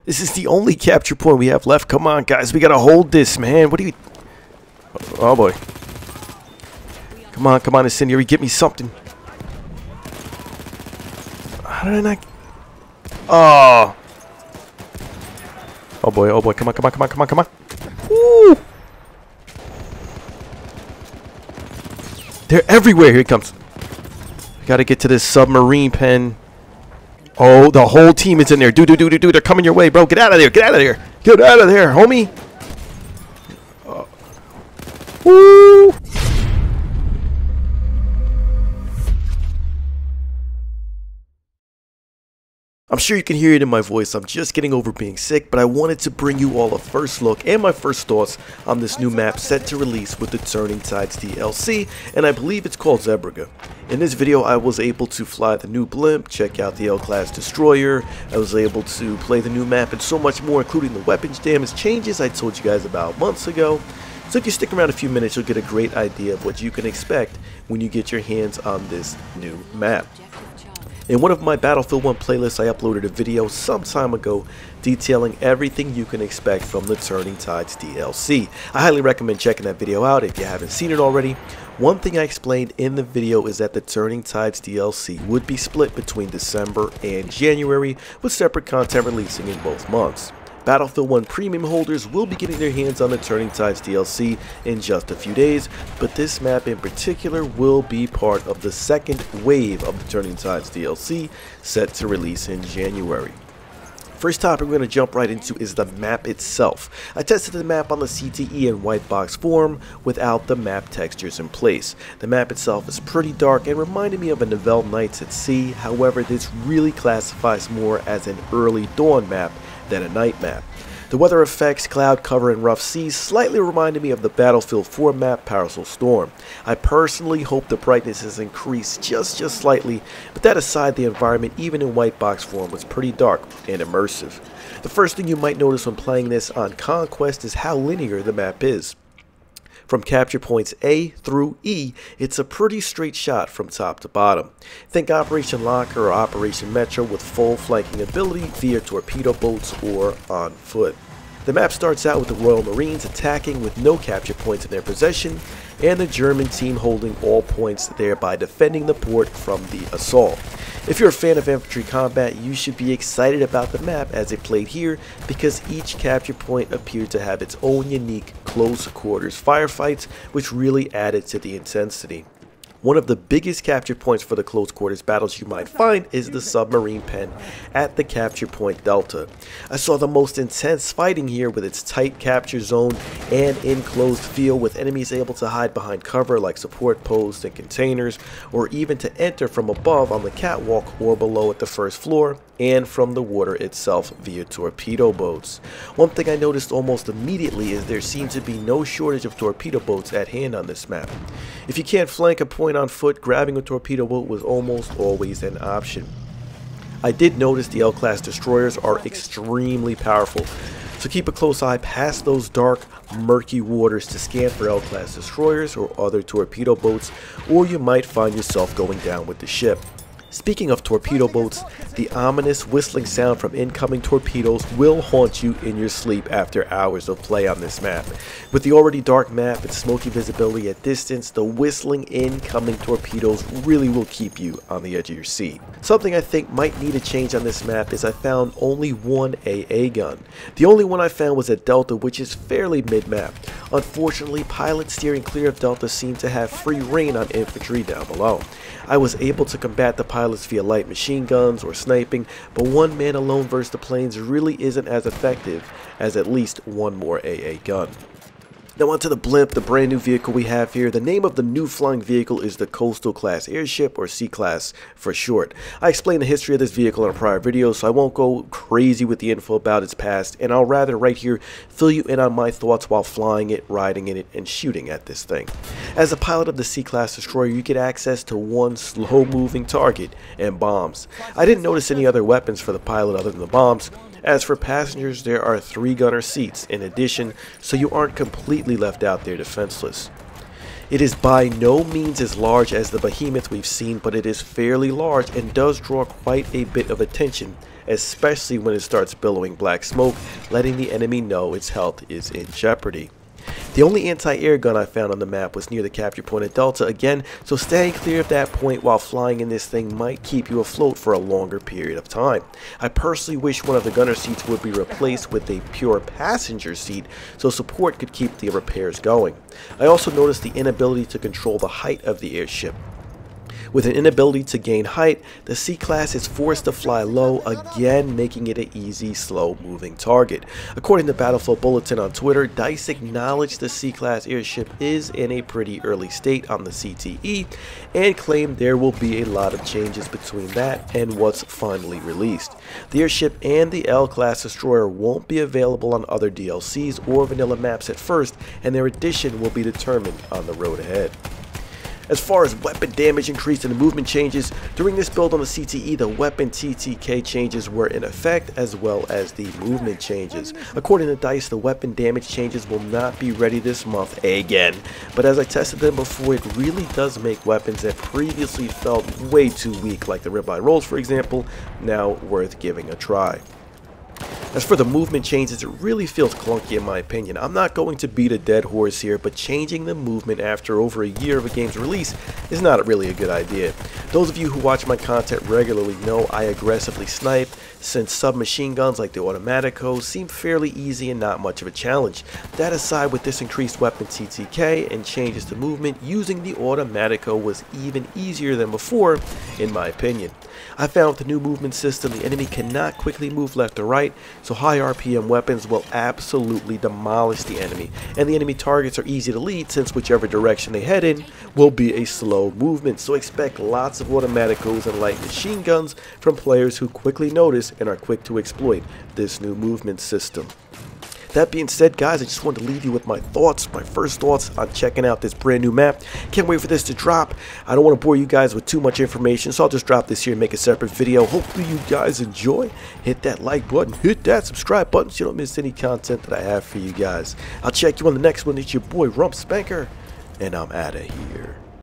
This is the only capture point we have left. Come on, guys. We gotta hold this, man. What are you... Oh, boy. Come on, incendiary. Get me something. How did I not... Oh. Oh, boy. Oh, boy. Come on. Woo. They're everywhere. Here it comes. We gotta get to this submarine pen. Oh, the whole team is in there. Dude. They're coming your way, bro. Get out of there. Get out of there, homie. Woo. I'm sure you can hear it in my voice. I'm just getting over being sick, but I wanted to bring you all a first look and my first thoughts on this new map set to release with the Turning Tides DLC, and I believe it's called Zeebrugge. In this video, I was able to fly the new blimp, check out the L-Class destroyer, I was able to play the new map and so much more, including the weapons damage changes I told you guys about months ago. So if you stick around a few minutes, you'll get a great idea of what you can expect when you get your hands on this new map. In one of my Battlefield 1 playlists, I uploaded a video some time ago detailing everything you can expect from the Turning Tides DLC. I highly recommend checking that video out if you haven't seen it already. One thing I explained in the video is that the Turning Tides DLC would be split between December and January, with separate content releasing in both months. Battlefield 1 Premium holders will be getting their hands on the Turning Tides DLC in just a few days, but this map in particular will be part of the second wave of the Turning Tides DLC set to release in January. First topic we're going to jump right into is the map itself. I tested the map on the CTE and white box form without the map textures in place. The map itself is pretty dark and reminded me of a Novel Nights at Sea, however this really classifies more as an early dawn map than a night map. The weather effects, cloud cover, and rough seas slightly reminded me of the Battlefield 4 map Parcel Storm. I personally hope the brightness is increased just slightly, but that aside, the environment even in white box form was pretty dark and immersive. The first thing you might notice when playing this on Conquest is how linear the map is. From capture points A through E, it's a pretty straight shot from top to bottom. Think Operation Locker or Operation Metro with full flanking ability via torpedo boats or on foot. The map starts out with the Royal Marines attacking with no capture points in their possession, and the German team holding all points, thereby defending the port from the assault. If you're a fan of infantry combat, you should be excited about the map as it played here, because each capture point appeared to have its own unique close quarters firefights, which really added to the intensity. One of the biggest capture points for the close quarters battles you might find is the submarine pen at the capture point Delta. I saw the most intense fighting here with its tight capture zone and enclosed field, with enemies able to hide behind cover like support posts and containers, or even to enter from above on the catwalk or below at the first floor, and from the water itself via torpedo boats. One thing I noticed almost immediately is there seems to be no shortage of torpedo boats at hand on this map. If you can't flank a point on foot, grabbing a torpedo boat was almost always an option. I did notice the L-Class destroyers are extremely powerful, so keep a close eye past those dark, murky waters to scan for L-Class destroyers or other torpedo boats, or you might find yourself going down with the ship. Speaking of torpedo boats, the ominous whistling sound from incoming torpedoes will haunt you in your sleep after hours of play on this map. With the already dark map and smoky visibility at distance, the whistling incoming torpedoes really will keep you on the edge of your seat. Something I think might need a change on this map is I found only one AA gun. The only one I found was at Delta, which is fairly mid-map. Unfortunately, pilots steering clear of Delta seem to have free reign on infantry down below. I was able to combat the pilots via light machine guns or sniping, but one man alone versus the planes really isn't as effective as at least one more AA gun. Now onto the blimp, the brand new vehicle we have here. The name of the new flying vehicle is the Coastal Class Airship, or C-Class for short. I explained the history of this vehicle in a prior video, so I won't go crazy with the info about its past, and I'll rather right here fill you in on my thoughts while flying it, riding in it, and shooting at this thing. As a pilot of the C-Class destroyer, you get access to one slow-moving target and bombs. I didn't notice any other weapons for the pilot other than the bombs. As for passengers, there are 3 gunner seats in addition, so you aren't completely left out there defenseless. It is by no means as large as the behemoth we've seen, but it is fairly large and does draw quite a bit of attention especially when it starts billowing black smoke, letting the enemy know its health is in jeopardy. The only anti-air gun I found on the map was near the capture point at Delta again, so staying clear of that point while flying in this thing might keep you afloat for a longer period of time. I personally wish one of the gunner seats would be replaced with a pure passenger seat so support could keep the repairs going. I also noticed the inability to control the height of the airship. With an inability to gain height, the C-Class is forced to fly low, again making it an easy, slow-moving target. According to Battlefield Bulletin on Twitter, DICE acknowledged the C-Class airship is in a pretty early state on the CTE and claimed there will be a lot of changes between that and what's finally released. The airship and the L-Class destroyer won't be available on other DLCs or vanilla maps at first, and their addition will be determined on the road ahead. As far as weapon damage increase and the movement changes, during this build on the CTE, the weapon TTK changes were in effect as well as the movement changes. According to DICE, the weapon damage changes will not be ready this month again, but as I tested them before, it really does make weapons that previously felt way too weak, like the ribeye rolls for example, now worth giving a try. As for the movement changes, it really feels clunky in my opinion. I'm not going to beat a dead horse here, but changing the movement after over a year of a game's release is not really a good idea. Those of you who watch my content regularly know I aggressively snipe, since submachine guns like the Automatico seem fairly easy and not much of a challenge. That aside, with this increased weapon TTK and changes to movement, using the Automatico was even easier than before, in my opinion. I found with the new movement system, the enemy cannot quickly move left or right, so high RPM weapons will absolutely demolish the enemy, and the enemy targets are easy to lead since whichever direction they head in will be a slow movement, so expect lots of Automaticos and light machine guns from players who quickly notice and are quick to exploit this new movement system. That being said, guys, I just wanted to leave you with my first thoughts on checking out this brand new map. Can't wait for this to drop. I don't want to bore you guys with too much information, so I'll just drop this here and make a separate video. Hopefully you guys enjoy. Hit that like button, hit that subscribe button so you don't miss any content that I have for you guys. I'll check you on the next one. It's your boy Rump Spanker, and I'm out of here.